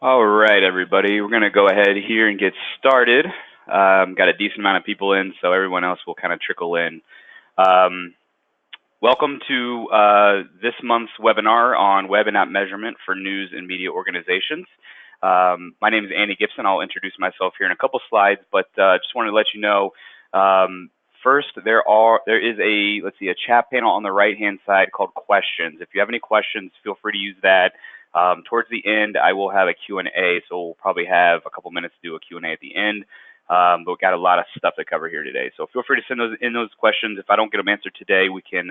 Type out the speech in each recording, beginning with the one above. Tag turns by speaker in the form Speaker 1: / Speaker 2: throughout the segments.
Speaker 1: All right, everybody, we're going to go ahead here and get started. Got a decent amount of people in, so everyone else will kind of trickle in. Um, Welcome to this month's webinar on web and app measurement for news and media organizations. My name is Andy Gibson. I'll introduce myself here in a couple slides, but just wanted to let you know, first, there is a chat panel on the right-hand side called questions. If you have any questions, feel free to use that. Towards the end, I will have a Q&A, so we'll probably have a couple minutes to do a Q&A at the end. But we've got a lot of stuff to cover here today. So feel free to send those questions. If I don't get them answered today, we can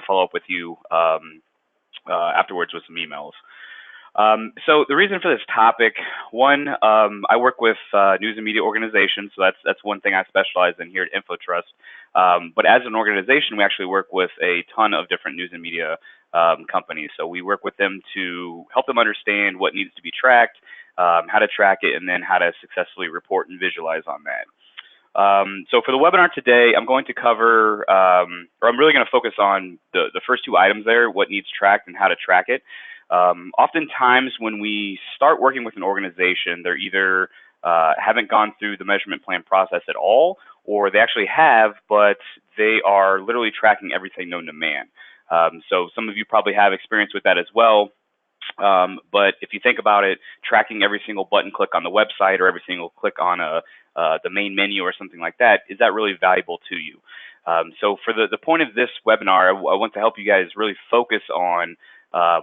Speaker 1: follow up with you afterwards with some emails. So the reason for this topic, one, I work with news and media organizations, so that's one thing I specialize in here at InfoTrust. But as an organization, we actually work with a ton of different news and media companies. So we work with them to help them understand what needs to be tracked, how to track it, and then how to successfully report and visualize on that. So for the webinar today, I'm going to cover, or I'm really going to focus on the first two items there, what needs tracked and how to track it. Oftentimes when we start working with an organization, they're either haven't gone through the measurement plan process at all, or they actually have, but they are literally tracking everything known to man. So some of you probably have experience with that as well. But if you think about it, tracking every single button click on the website or every single click on the main menu or something like that, is that really valuable to you? So for the point of this webinar, I want to help you guys really focus on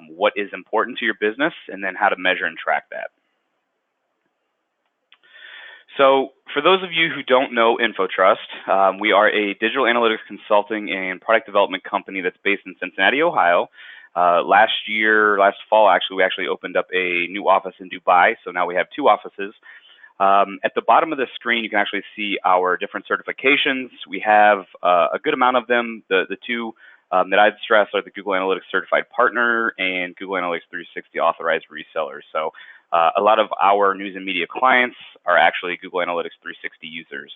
Speaker 1: what is important to your business and then how to measure and track that. So for those of you who don't know InfoTrust, we are a digital analytics consulting and product development company that's based in Cincinnati, Ohio. Last fall, actually, we actually opened up a new office in Dubai, so now we have two offices. At the bottom of the screen, you can actually see our different certifications. We have a good amount of them. The two that I'd stress are the Google Analytics Certified Partner and Google Analytics 360 Authorized Reseller. So a lot of our news and media clients are actually Google Analytics 360 users.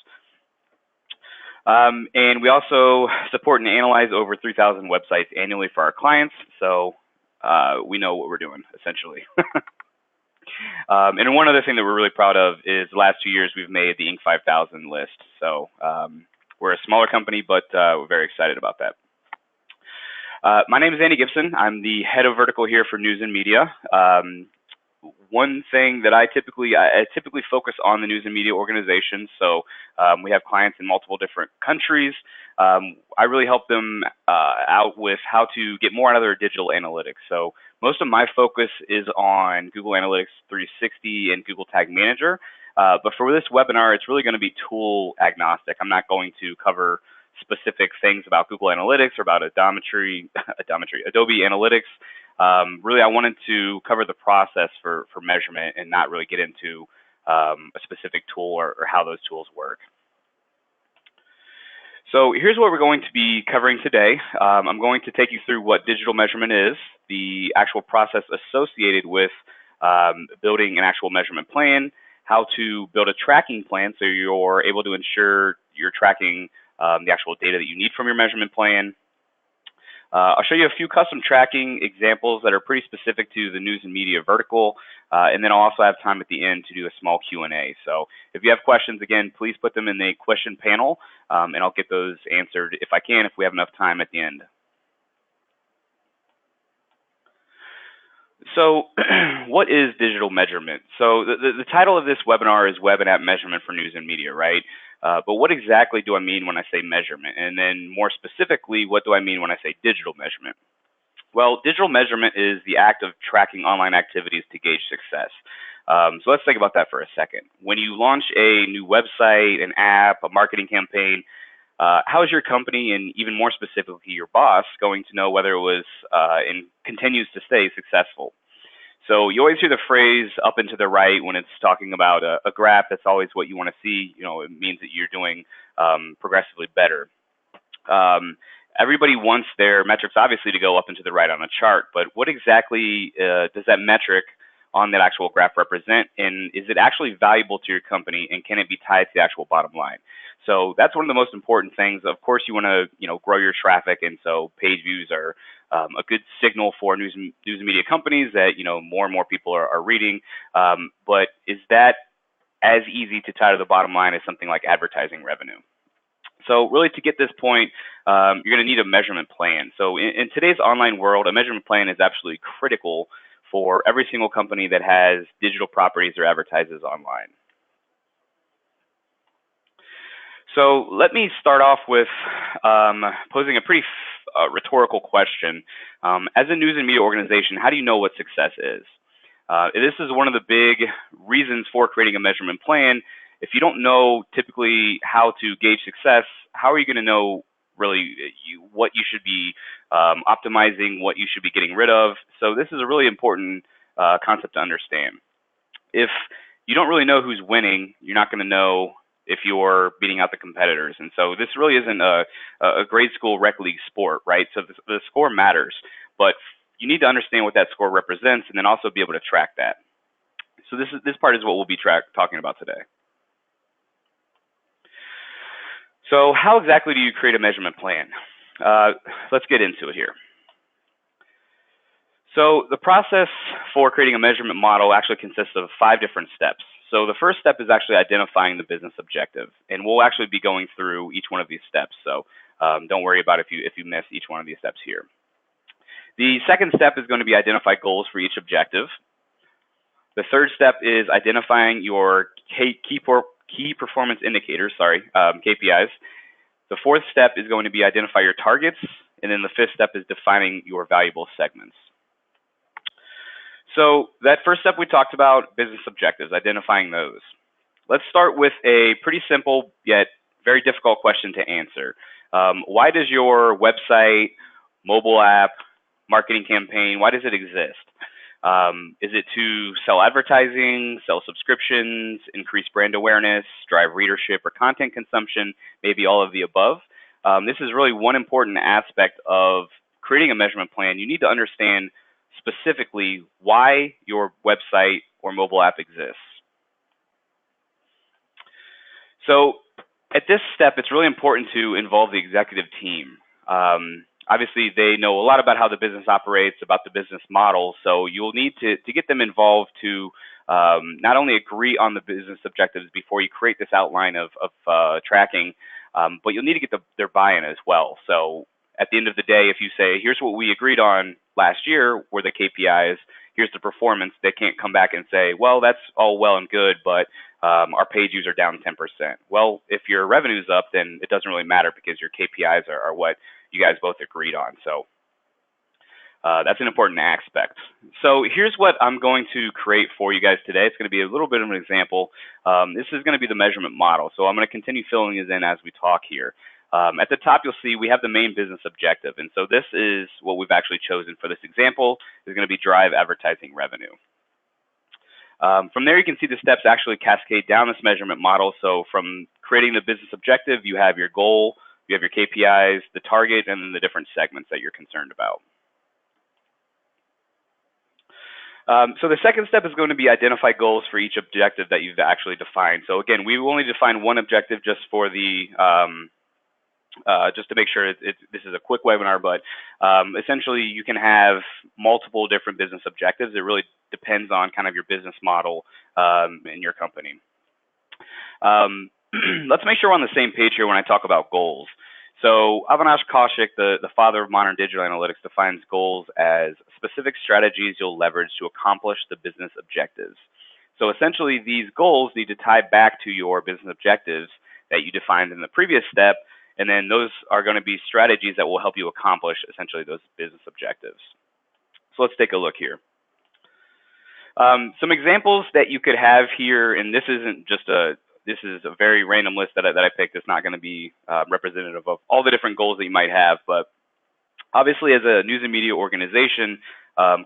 Speaker 1: And we also support and analyze over 3,000 websites annually for our clients, so we know what we're doing, essentially. And one other thing that we're really proud of is the last 2 years we've made the Inc. 5000 list. So we're a smaller company, but we're very excited about that. My name is Andy Gibson. I'm the head of vertical here for news and media. One thing that I typically focus on the news and media organizations. So we have clients in multiple different countries. I really help them out with how to get more out of their digital analytics. So most of my focus is on Google Analytics 360 and Google Tag Manager. But for this webinar, it's really going to be tool agnostic. I'm not going to cover specific things about Google Analytics or about Adobe Analytics. Really, I wanted to cover the process for measurement and not really get into a specific tool or how those tools work. So here's what we're going to be covering today. I'm going to take you through what digital measurement is, the actual process associated with building an actual measurement plan, how to build a tracking plan so you're able to ensure you're tracking the actual data that you need from your measurement plan. I'll show you a few custom tracking examples that are pretty specific to the news and media vertical, and then I'll also have time at the end to do a small Q&A. So if you have questions, again, please put them in the question panel, and I'll get those answered if I can, if we have enough time at the end. So what is digital measurement? So the title of this webinar is Web and App Measurement for News and Media, right? But what exactly do I mean when I say measurement? And then more specifically, what do I mean when I say digital measurement? Well, digital measurement is the act of tracking online activities to gauge success. So let's think about that for a second. When you launch a new website, an app, a marketing campaign, how is your company, and even more specifically your boss, going to know whether it was and continues to stay successful? So you always hear the phrase up and to the right when it's talking about a graph. That's always what you want to see. You know, it means that you're doing progressively better. Everybody wants their metrics obviously to go up and to the right on a chart, but what exactly does that metric on that actual graph represent, and is it actually valuable to your company, and can it be tied to the actual bottom line? So that's one of the most important things. Of course, you want to grow your traffic, and so page views are a good signal for news and media companies that more and more people are reading. But is that as easy to tie to the bottom line as something like advertising revenue? So really, to get this point, you're going to need a measurement plan. So in today's online world, a measurement plan is absolutely critical for every single company that has digital properties or advertises online. So let me start off with posing a pretty rhetorical question. As a news and media organization, how do you know what success is? This is one of the big reasons for creating a measurement plan. If you don't know typically how to gauge success, how are you going to know really what you should be optimizing, what you should be getting rid of? So this is a really important concept to understand. If you don't really know who's winning, you're not going to know if you're beating out the competitors. And so this really isn't a grade school rec league sport, right? So the score matters, but you need to understand what that score represents and then also be able to track that. So this part is what we'll be talking about today. So how exactly do you create a measurement plan? Let's get into it here. So the process for creating a measurement model actually consists of 5 different steps. So the first step is actually identifying the business objective, and we'll actually be going through each one of these steps. So don't worry about if you miss each one of these steps here. The second step is going to be identify goals for each objective. The third step is identifying your key performance indicators, KPIs. The fourth step is going to be identify your targets, and then the fifth step is defining your valuable segments. So that first step we talked about, business objectives, identifying those. Let's start with a pretty simple yet very difficult question to answer. Why does your website, mobile app, marketing campaign, why does it exist? Is it to sell advertising, sell subscriptions, increase brand awareness, drive readership or content consumption, maybe all of the above? This is really one important aspect of creating a measurement plan. You need to understand specifically why your website or mobile app exists. So at this step, it's really important to involve the executive team. Obviously, they know a lot about how the business operates, about the business model, so you'll need to get them involved to not only agree on the business objectives before you create this outline of tracking, but you'll need to get their buy-in as well. So at the end of the day, if you say, here's what we agreed on last year were the KPIs, here's the performance, they can't come back and say, well, that's all well and good, but our page views are down 10%. Well, if your revenue's up, then it doesn't really matter because your KPIs are what you guys both agreed on. So that's an important aspect. So here's what I'm going to create for you guys today. It's going to be a little bit of an example. This is going to be the measurement model. So I'm going to continue filling it in as we talk here. At the top, you'll see we have the main business objective. And so this is what we've actually chosen for this example. Is going to be drive advertising revenue. From there, you can see the steps actually cascade down this measurement model. So from creating the business objective, you have your goal, you have your KPIs, the target, and then the different segments that you're concerned about. So the second step is going to be identify goals for each objective that you've actually defined. So again, we will only define one objective just for the just to make sure this is a quick webinar, but essentially you can have multiple different business objectives. It really depends on kind of your business model in your company. Let's make sure we're on the same page here when I talk about goals. So Avinash Kaushik, the father of modern digital analytics, defines goals as specific strategies you'll leverage to accomplish the business objectives. So essentially these goals need to tie back to your business objectives that you defined in the previous step, and then those are going to be strategies that will help you accomplish essentially those business objectives. So let's take a look here. Some examples that you could have here, and this isn't just this is a very random list that I picked. It's not going to be representative of all the different goals that you might have, but obviously as a news and media organization,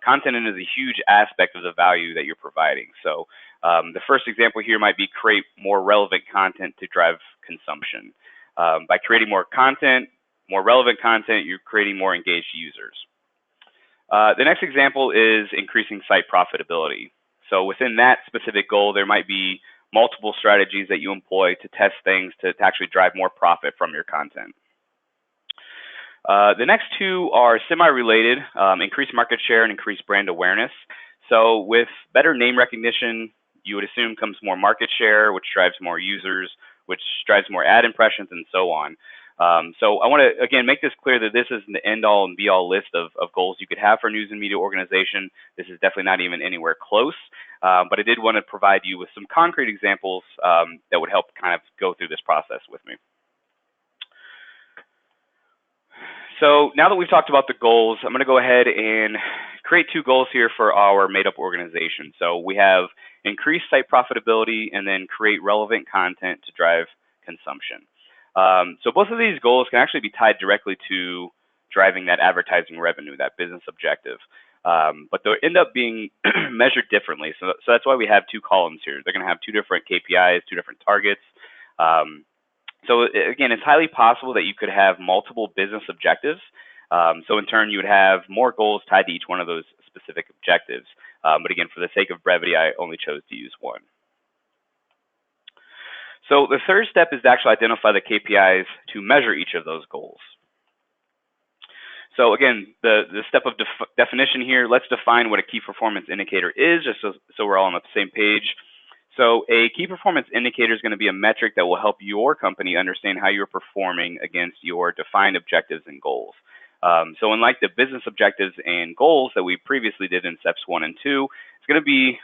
Speaker 1: content is a huge aspect of the value that you're providing. So the first example here might be create more relevant content to drive consumption. By creating more content, more relevant content, you're creating more engaged users. The next example is increasing site profitability. So within that specific goal, there might be multiple strategies that you employ to test things to actually drive more profit from your content. The next two are semi-related, increase market share and increase brand awareness. So with better name recognition, you would assume comes more market share, which drives more users, which drives more ad impressions, and so on. So I want to, again, make this clear that this isn't the end-all and be-all list of goals you could have for a news and media organization. This is definitely not even anywhere close, but I did want to provide you with some concrete examples that would help kind of go through this process with me. So now that we've talked about the goals, I'm going to go ahead and create two goals here for our made-up organization. So we have increase site profitability and then create relevant content to drive consumption. So both of these goals can actually be tied directly to driving that advertising revenue, that business objective. But they'll end up being measured differently. So that's why we have two columns here. They're going to have two different KPIs, two different targets. So again, it's highly possible that you could have multiple business objectives. So in turn, you would have more goals tied to each one of those specific objectives. But again, for the sake of brevity, I only chose to use one. So the third step is to actually identify the KPIs to measure each of those goals. So again, the step of definition here, let's define what a key performance indicator is, just so we're all on the same page. So a key performance indicator is going to be a metric that will help your company understand how you're performing against your defined objectives and goals. So unlike the business objectives and goals that we previously did in steps 1 and 2, it's going to be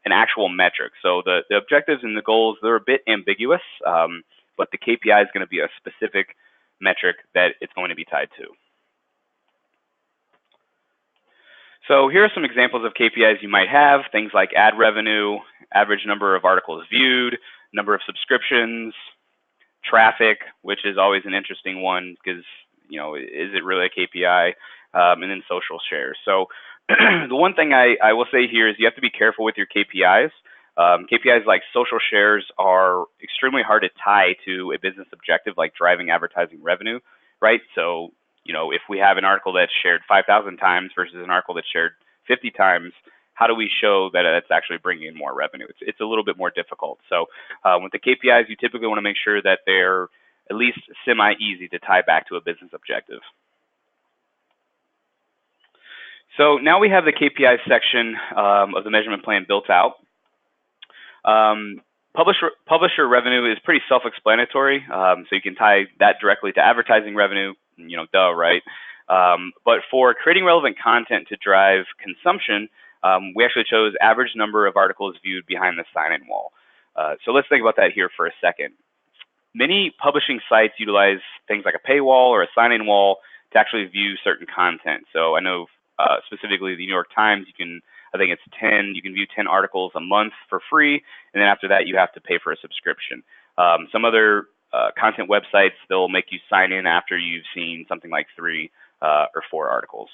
Speaker 1: an actual metric. So the objectives and the goals, they're a bit ambiguous, but the KPI is going to be a specific metric that it's going to be tied to. So here are some examples of KPIs you might have, things like ad revenue, average number of articles viewed, number of subscriptions, traffic, which is always an interesting one because, you know, is it really a KPI? And then social shares. So the one thing I will say here is you have to be careful with your KPIs. KPIs like social shares are extremely hard to tie to a business objective like driving advertising revenue, right? So, you know, if we have an article that's shared 5,000 times versus an article that's shared 50 times, how do we show that it's actually bringing in more revenue? It's a little bit more difficult. So with the KPIs, you typically want to make sure that they're at least semi-easy to tie back to a business objective. So now we have the KPI section of the measurement plan built out. Publisher revenue is pretty self-explanatory, so you can tie that directly to advertising revenue, you know, duh, right? But for creating relevant content to drive consumption, we actually chose average number of articles viewed behind the sign-in wall. So let's think about that here for a second. Many publishing sites utilize things like a paywall or a sign-in wall to actually view certain content. So I know specifically the New York Times, I think it's 10, you can view 10 articles a month for free, and then after that you have to pay for a subscription. Some other content websites, they'll make you sign in after you've seen something like 3 or 4 articles.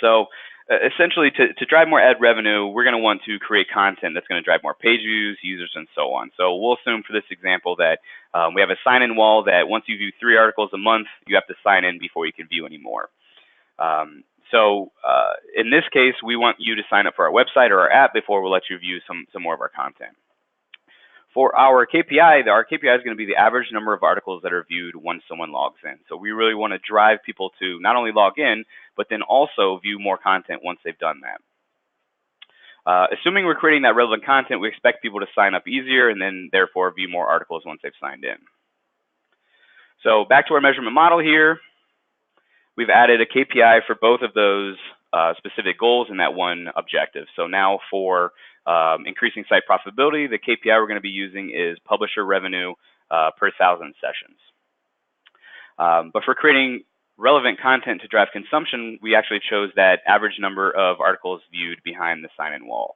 Speaker 1: So essentially, to drive more ad revenue, we're going to want to create content that's going to drive more page views, users, and so on. So we'll assume for this example that we have a sign-in wall that once you view 3 articles a month, you have to sign in before you can view any more. So in this case, we want you to sign up for our website or our app before we'll let you view some more of our content. For our KPI is going to be the average number of articles that are viewed once someone logs in. So we really want to drive people to not only log in, but then also view more content once they've done that. Assuming we're creating that relevant content, we expect people to sign up easier and then therefore view more articles once they've signed in. So back to our measurement model here. We've added a KPI for both of those specific goals in that one objective. So now for increasing site profitability, the KPI we're going to be using is publisher revenue per 1,000 sessions. But for creating relevant content to drive consumption, we actually chose that average number of articles viewed behind the sign-in wall.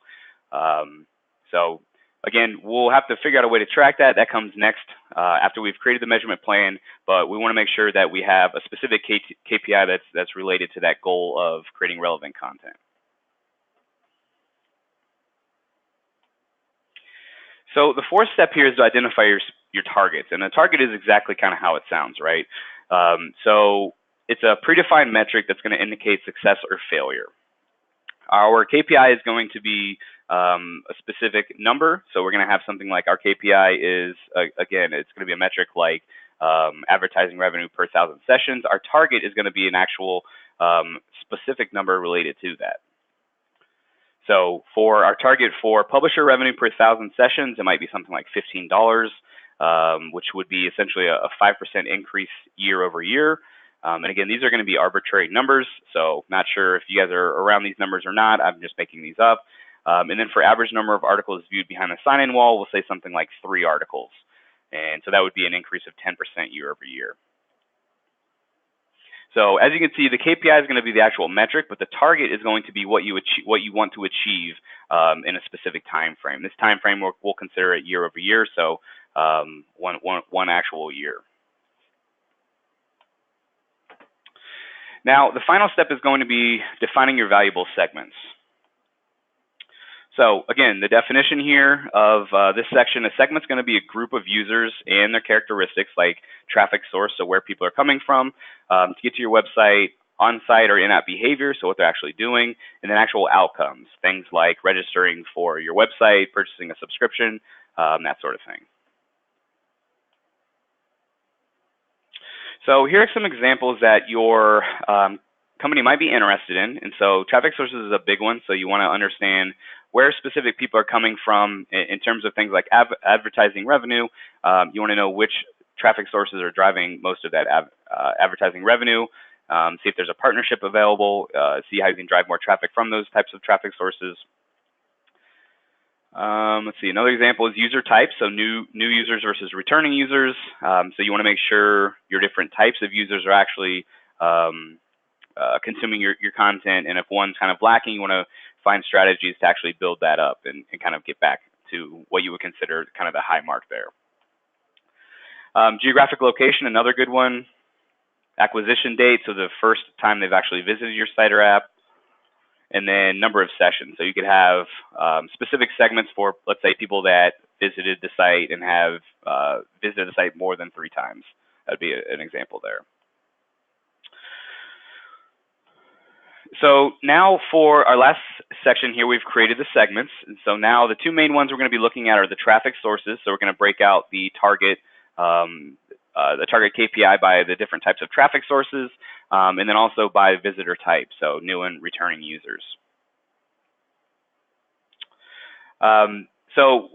Speaker 1: So again, we'll have to figure out a way to track that. That comes next after we've created the measurement plan, but we want to make sure that we have a specific KPI that's related to that goal of creating relevant content. So the fourth step here is to identify your targets, and the target is exactly kind of how it sounds, right? So it's a predefined metric that's going to indicate success or failure. Our KPI is going to be a specific number. So we're going to have something like our KPI is, again, it's going to be a metric like advertising revenue per 1,000 sessions. Our target is going to be an actual specific number related to that. So for our target for publisher revenue per 1,000 sessions, it might be something like $15, which would be essentially a 5% increase year over year. And again, these are going to be arbitrary numbers, so not sure if you guys are around these numbers or not. I'm just making these up. And then for average number of articles viewed behind the sign-in wall, we'll say something like 3 articles. And so that would be an increase of 10% year over year. So as you can see, the KPI is going to be the actual metric, but the target is going to be what you want to achieve in a specific time frame. This time frame we'll consider it year over year, so one actual year. Now, the final step is going to be defining your valuable segments. So again, the definition here of this section, a segment's going to be a group of users and their characteristics like traffic source, so where people are coming from, to get to your website, on-site or in-app behavior, so what they're actually doing, and then actual outcomes, things like registering for your website, purchasing a subscription, that sort of thing. So here are some examples that your company might be interested in. And so traffic sources is a big one, so you want to understand where specific people are coming from in terms of things like advertising revenue. You want to know which traffic sources are driving most of that advertising revenue. See if there's a partnership available, see how you can drive more traffic from those types of traffic sources. Let's see, another example is user types, so new users versus returning users. So you want to make sure your different types of users are actually consuming your content, and if one's kind of lacking, you want to find strategies to actually build that up and kind of get back to what you would consider kind of the high mark there. Geographic location, another good one. Acquisition date, so the first time they've actually visited your site or app. And then number of sessions. So you could have specific segments for, let's say, people that visited the site and have visited the site more than 3 times. That would be an example there. So now for our last section here, we've created the segments. And so now the 2 main ones we're going to be looking at are the traffic sources. So we're going to break out the target KPI by the different types of traffic sources, and then also by visitor type, so new and returning users. So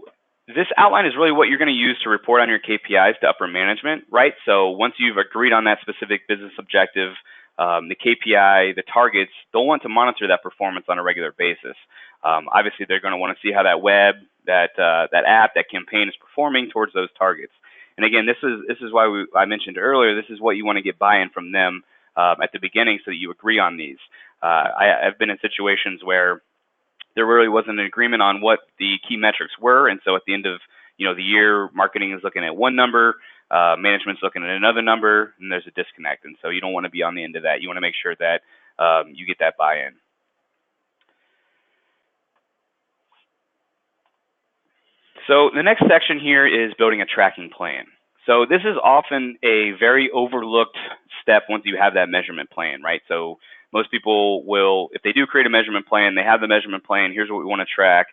Speaker 1: this outline is really what you're going to use to report on your KPIs to upper management, right? So once you've agreed on that specific business objective, the KPI, the targets, they'll want to monitor that performance on a regular basis. Obviously, they're going to want to see how that web, that app, that campaign is performing towards those targets. And again, this is why I mentioned earlier, this is what you want to get buy-in from them at the beginning so that you agree on these. I've been in situations where there really wasn't an agreement on what the key metrics were, and so at the end of the year, marketing is looking at one number, management's looking at another number, and there's a disconnect. And so you don't want to be on the end of that. You want to make sure that you get that buy-in. So the next section here is building a tracking plan. So this is often a very overlooked step once you have that measurement plan, right? So most people will, if they do create a measurement plan, they have the measurement plan, here's what we want to track,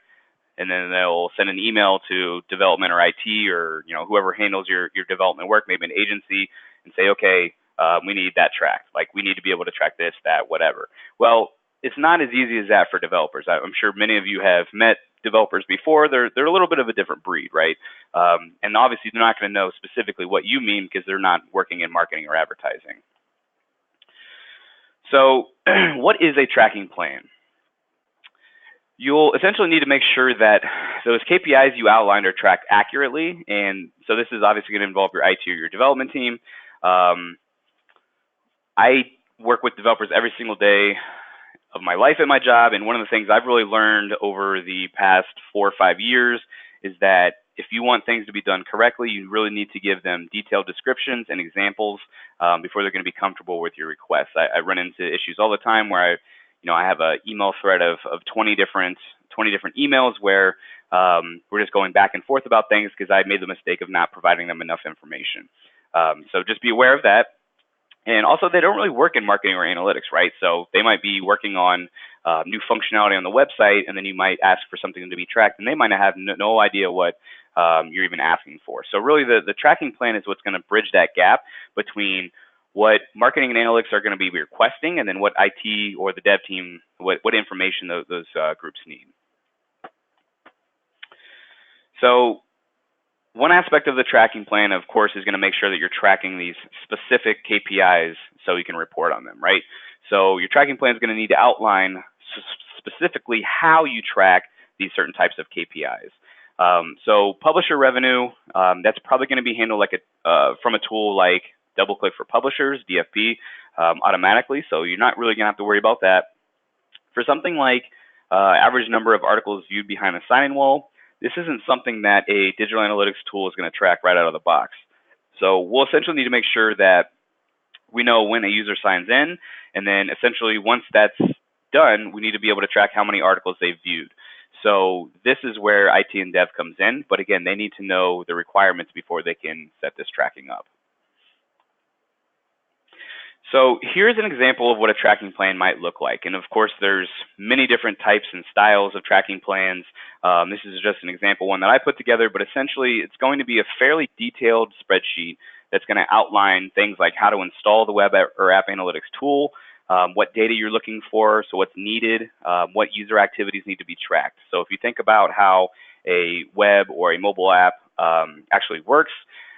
Speaker 1: and then they'll send an email to development or IT or whoever handles your development work, maybe an agency, and say, okay, we need that tracked. Like we need to be able to track this, that, whatever. Well, it's not as easy as that for developers. I'm sure many of you have met developers before. They're a little bit of a different breed, right? And obviously they're not going to know specifically what you mean because they're not working in marketing or advertising. So what is a tracking plan? You'll essentially need to make sure that those KPIs you outlined are tracked accurately. And so this is obviously going to involve your IT or your development team. I work with developers every single day of my life at my job, and one of the things I've really learned over the past 4 or 5 years is that if you want things to be done correctly, you really need to give them detailed descriptions and examples before they're going to be comfortable with your requests. I run into issues all the time where I have an email thread of 20 different emails where we're just going back and forth about things because I made the mistake of not providing them enough information. So just be aware of that. And also, they don't really work in marketing or analytics, right? So they might be working on new functionality on the website, and then you might ask for something to be tracked, and they might have no idea what you're even asking for. So really, the tracking plan is what's going to bridge that gap between what marketing and analytics are going to be requesting, and then what IT or the dev team, what information those groups need. So one aspect of the tracking plan, of course, is going to make sure that you're tracking these specific KPIs so you can report on them, right? So your tracking plan is going to need to outline specifically how you track these certain types of KPIs. So publisher revenue, that's probably going to be handled like from a tool like DoubleClick for Publishers, DFP, automatically. So you're not really going to have to worry about that. For something like average number of articles viewed behind the sign-in wall, this isn't something that a digital analytics tool is going to track right out of the box. So we'll essentially need to make sure that we know when a user signs in, and then essentially once that's done, we need to be able to track how many articles they've viewed. So this is where IT and Dev comes in, but again, they need to know the requirements before they can set this tracking up. So here's an example of what a tracking plan might look like. And of course, there's many different types and styles of tracking plans. This is just an example one that I put together, but essentially it's going to be a fairly detailed spreadsheet that's going to outline things like how to install the web or app analytics tool, what data you're looking for, so what's needed, what user activities need to be tracked. So if you think about how a web or a mobile app actually works,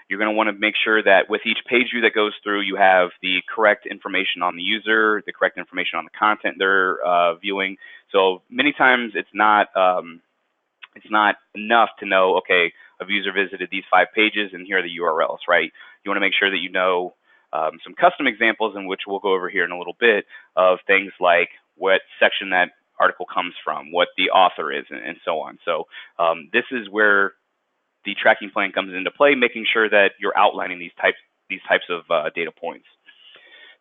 Speaker 1: you're going to want to make sure that with each page view that goes through, you have the correct information on the user, the correct information on the content they're viewing. So many times it's not enough to know, okay, a user visited these 5 pages and here are the URLs, right? You want to make sure that you know some custom examples, in which we'll go over here in a little bit, of things like what section that article comes from, what the author is, and so on. So this is where the tracking plan comes into play, making sure that you're outlining these types of data points.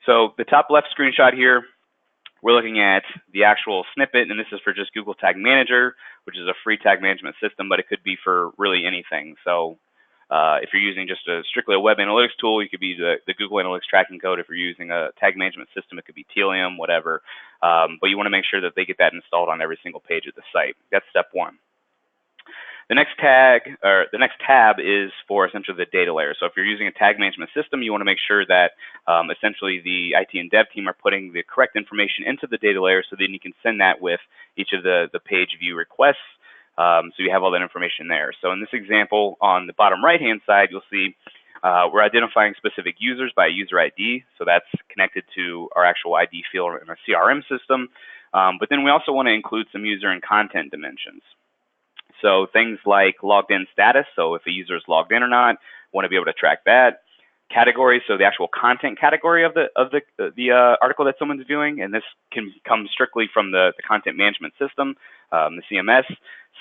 Speaker 1: So the top left screenshot here, we're looking at the actual snippet, and this is for just Google Tag Manager, which is a free tag management system, but it could be for really anything. So if you're using just strictly a web analytics tool, you could be the Google Analytics tracking code. If you're using a tag management system, it could be Telium, whatever. But you want to make sure that they get that installed on every single page of the site. That's step one. The next tab is for essentially the data layer. So if you're using a tag management system, you want to make sure that essentially the IT and dev team are putting the correct information into the data layer, so then you can send that with each of the page view requests. So you have all that information there. So in this example, on the bottom right-hand side, you'll see we're identifying specific users by user ID. So that's connected to our actual ID field in our CRM system. But then we also want to include some user and content dimensions. So things like logged in status, so if a user is logged in or not, want to be able to track that. Categories, so the actual content category of the article that someone's viewing, and this can come strictly from the content management system, the CMS.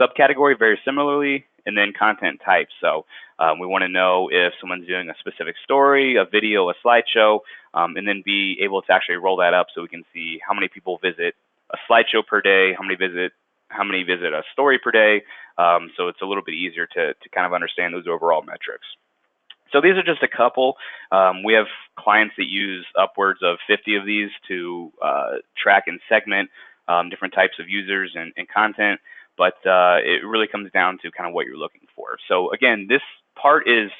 Speaker 1: Subcategory, very similarly, and then content type. So we want to know if someone's viewing a specific story, a video, a slideshow, and then be able to actually roll that up so we can see how many people visit a slideshow per day, how many visit a story per day. So it's a little bit easier to kind of understand those overall metrics. So these are just a couple. We have clients that use upwards of 50 of these to track and segment different types of users and content, but it really comes down to kind of what you're looking for. So again, this part is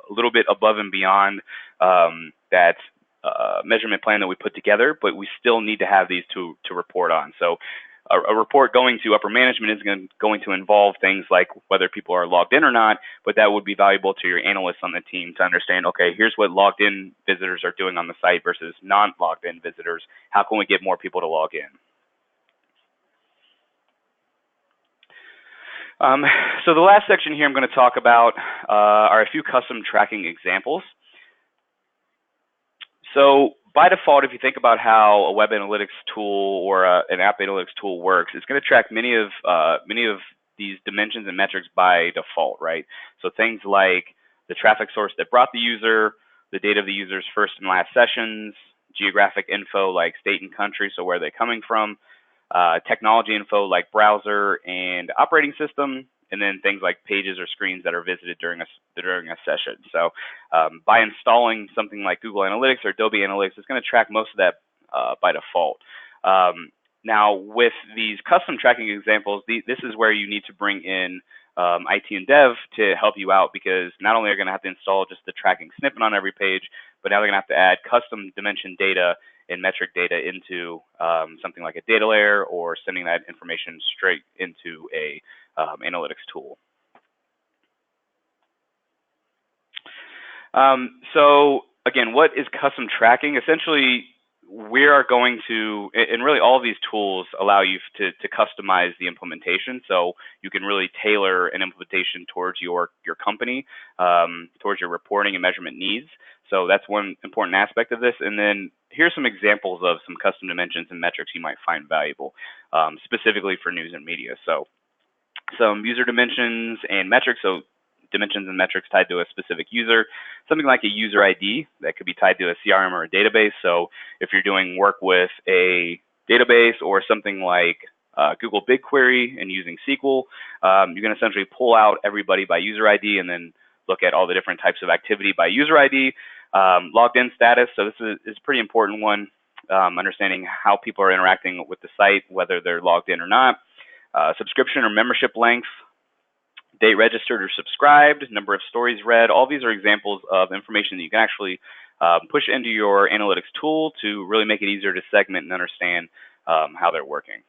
Speaker 1: a little bit above and beyond that measurement plan that we put together, but we still need to have these to report on. So a report going to upper management is going to involve things like whether people are logged in or not, but that would be valuable to your analysts on the team to understand, okay, here's what logged in visitors are doing on the site versus non-logged in visitors. How can we get more people to log in? So the last section here I'm going to talk about are a few custom tracking examples. So by default, if you think about how a web analytics tool or an app analytics tool works, it's going to track many of these dimensions and metrics by default, right? So things like the traffic source that brought the user, the date of the user's first and last sessions, geographic info like state and country, so where they're coming from, technology info like browser and operating system, and then things like pages or screens that are visited during a session. So by installing something like Google Analytics or Adobe Analytics, it's going to track most of that by default. Now, with these custom tracking examples, this is where you need to bring in IT and Dev to help you out, because not only are you going to have to install just the tracking snippet on every page, but now they're going to have to add custom dimension data and metric data into something like a data layer, or sending that information straight into a analytics tool. So again, what is custom tracking? Essentially, we are going to, and really all of these tools allow you to customize the implementation, so you can really tailor an implementation towards your company, towards your reporting and measurement needs. So that's one important aspect of this. And then here's some examples of some custom dimensions and metrics you might find valuable, specifically for news and media. So some user dimensions and metrics. So dimensions and metrics tied to a specific user, something like a user ID that could be tied to a CRM or a database. So if you're doing work with a database or something like Google BigQuery and using SQL, you can essentially pull out everybody by user ID and then look at all the different types of activity by user ID. Logged in status, so this is a pretty important one, understanding how people are interacting with the site, whether they're logged in or not. Subscription or membership length, date registered or subscribed, number of stories read. All these are examples of information that you can actually push into your analytics tool to really make it easier to segment and understand how they're working.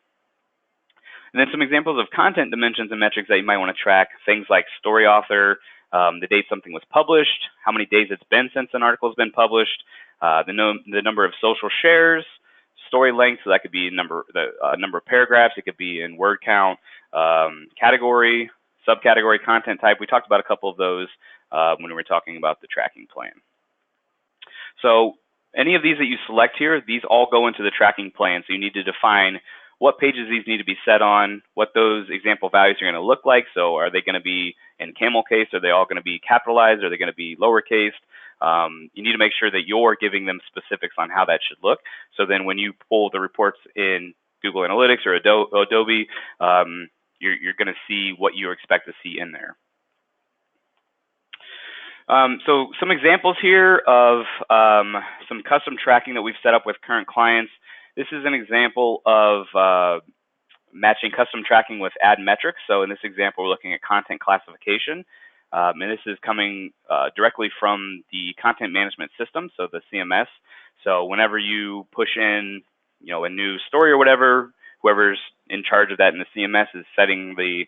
Speaker 1: And then some examples of content dimensions and metrics that you might want to track, things like story author, the date something was published, how many days it's been since an article has been published, the number of social shares, story length, so that could be number of paragraphs, it could be in word count, category, subcategory, content type. We talked about a couple of those when we were talking about the tracking plan. So any of these that you select here, these all go into the tracking plan. So you need to define what pages these need to be set on, what those example values are going to look like. So are they going to be in camel case? Are they all going to be capitalized? Are they going to be lowercase? You need to make sure that you're giving them specifics on how that should look. So then when you pull the reports in Google Analytics or Adobe, you're going to see what you expect to see in there. So some examples here of some custom tracking that we've set up with current clients. This is an example of matching custom tracking with ad metrics. So in this example, we're looking at content classification. And this is coming directly from the content management system, so the CMS. So whenever you push in, a new story or whatever, whoever's in charge of that in the CMS is setting the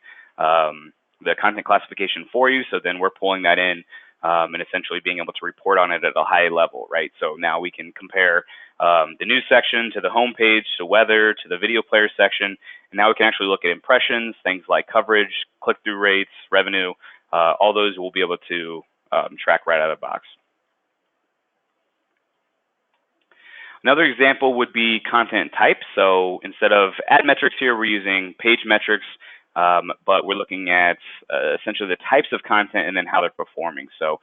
Speaker 1: content classification for you. So then we're pulling that in and essentially being able to report on it at a high level, right? So now we can compare the news section to the home page, to weather, to the video player section, and now we can actually look at impressions, things like coverage, click-through rates, revenue. All those we'll be able to track right out of the box. Another example would be content type. So instead of ad metrics here, we're using page metrics, but we're looking at essentially the types of content and then how they're performing. So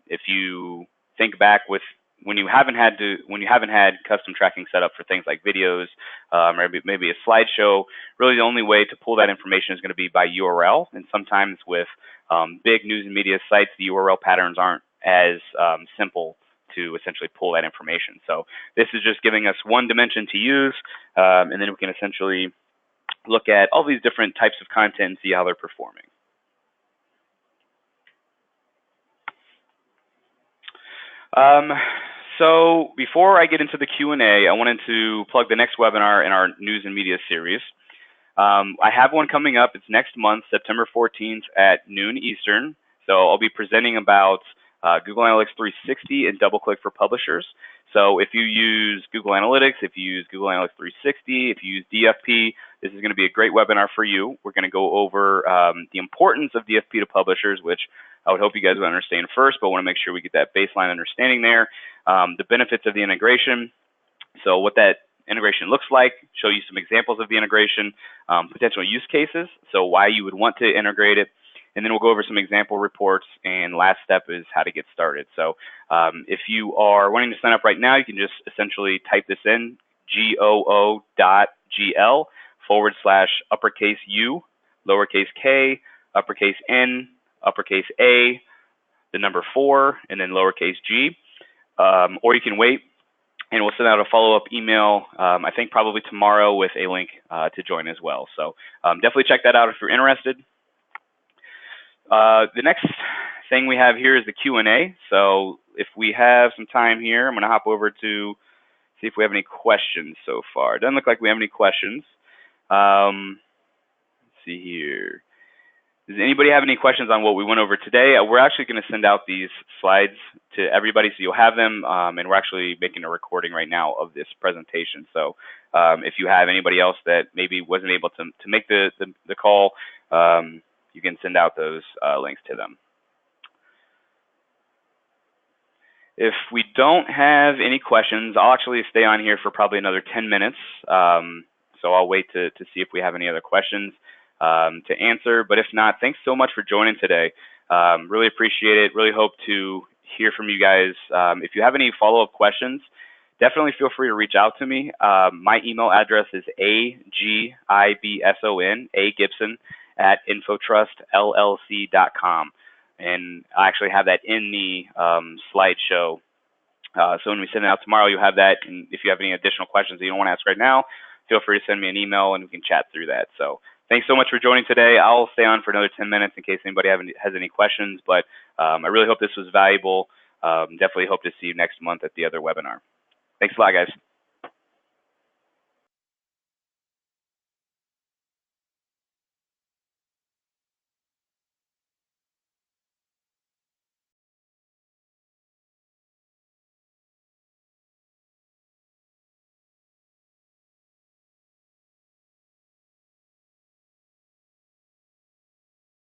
Speaker 1: if you think back with when you haven't had custom tracking set up for things like videos or maybe a slideshow, really the only way to pull that information is going to be by URL. And sometimes with big news and media sites, the URL patterns aren't as simple to essentially pull that information. So this is just giving us one dimension to use, and then we can essentially look at all these different types of content and see how they're performing. So before I get into the Q&A, I wanted to plug the next webinar in our news and media series. I have one coming up. It's next month, September 14th at noon Eastern. So I'll be presenting about Google Analytics 360 and DoubleClick for publishers. So if you use Google Analytics, if you use Google Analytics 360, if you use DFP, this is going to be a great webinar for you. We're going to go over the importance of DFP to publishers, which I would hope you guys would understand first, but I want to make sure we get that baseline understanding there. The benefits of the integration, so what that integration looks like, show you some examples of the integration, potential use cases, so why you would want to integrate it, and then we'll go over some example reports, and last step is how to get started. So if you are wanting to sign up right now, you can just essentially type this in, goo.gl/uppercase U lowercase k, uppercase N, uppercase A, the number 4, and then lowercase g. Or you can wait, and we'll send out a follow-up email, I think probably tomorrow, with a link to join as well. So definitely check that out if you're interested. The next thing we have here is the Q&A. So if we have some time here, I'm going to hop over to see if we have any questions so far. It doesn't look like we have any questions. Let's see here. Does anybody have any questions on what we went over today? We're actually going to send out these slides to everybody, so you'll have them, and we're actually making a recording right now of this presentation. So if you have anybody else that maybe wasn't able to make the call, you can send out those links to them. If we don't have any questions, I'll actually stay on here for probably another 10 minutes. So I'll wait to see if we have any other questions to answer. But if not, thanks so much for joining today. Really appreciate it. Really hope to hear from you guys. If you have any follow-up questions, definitely feel free to reach out to me. My email address is agibson@infotrustllc.com. And I actually have that in the slideshow. So when we send it out tomorrow, you'll have that. And if you have any additional questions that you don't want to ask right now, feel free to send me an email and we can chat through that. So thanks so much for joining today. I'll stay on for another 10 minutes in case anybody has any questions. But I really hope this was valuable. Definitely hope to see you next month at the other webinar. Thanks a lot, guys.